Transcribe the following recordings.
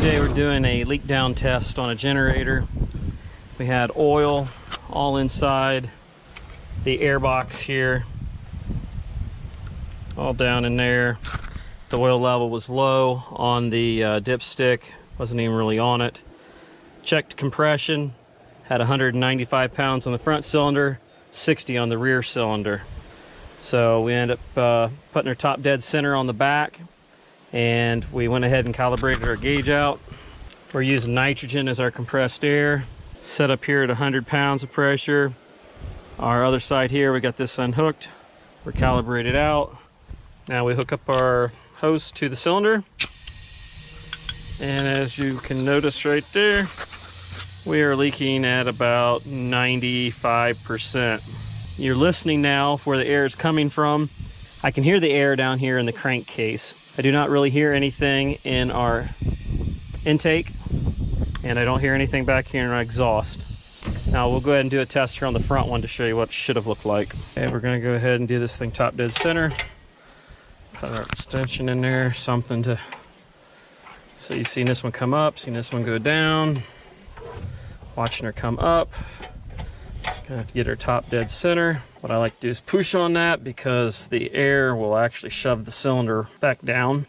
Today we're doing a leak down test on a generator. We had oil all inside the airbox here, all down in there. The oil level was low on the dipstick, wasn't even really on it. Checked compression, had 195 pounds on the front cylinder, 60 on the rear cylinder. So we ended up putting our top dead center on the back, and we went ahead and calibrated our gauge out. We're using nitrogen as our compressed air. Set up here at 100 pounds of pressure. Our other side here, we got this unhooked. We're calibrated out. Now we hook up our hose to the cylinder. And as you can notice right there, we are leaking at about 95%. You're listening now where the air is coming from. I can hear the air down here in the crankcase. I do not really hear anything in our intake, and I don't hear anything back here in our exhaust. Now we'll go ahead and do a test here on the front one to show you what it should have looked like. Okay, we're gonna go ahead and do this thing top dead center. Put our extension in there, something to, so you've seen this one come up, seen this one go down. Watching her come up. Gonna have to get her top dead center. What I like to do is push on that because the air will actually shove the cylinder back down.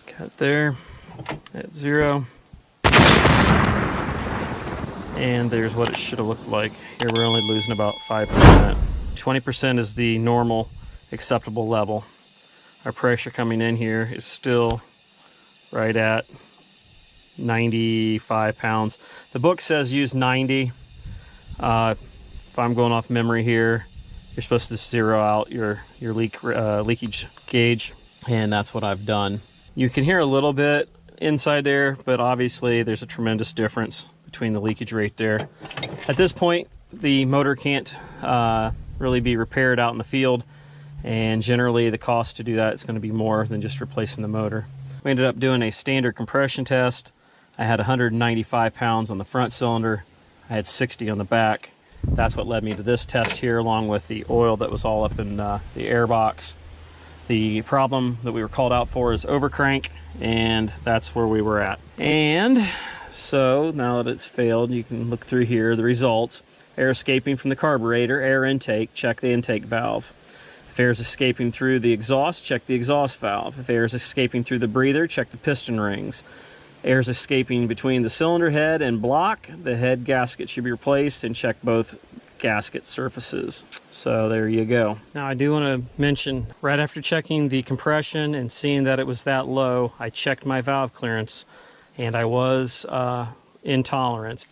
Cut there at 0. And there's what it should have looked like. Here we're only losing about 5%. 20% is the normal acceptable level. Our pressure coming in here is still right at 95 pounds. The book says use 90. If I'm going off memory here, you're supposed to zero out your leakage gauge, and that's what I've done. You can hear a little bit inside there, but obviously there's a tremendous difference between the leakage rate there. At this point, the motor can't really be repaired out in the field, and generally the cost to do that is going to be more than just replacing the motor. We ended up doing a standard compression test. I had 195 pounds on the front cylinder. I had 60 on the back. That's what led me to this test here, along with the oil that was all up in the airbox. The problem that we were called out for is overcrank, and that's where we were at. And so now that it's failed, you can look through here, the results. Air escaping from the carburetor, air intake, check the intake valve. If air is escaping through the exhaust, check the exhaust valve. If air is escaping through the breather, check the piston rings. Air is escaping between the cylinder head and block. The head gasket should be replaced, and check both gasket surfaces. So there you go. Now I do want to mention, right after checking the compression and seeing that it was that low, I checked my valve clearance, and I was in tolerance.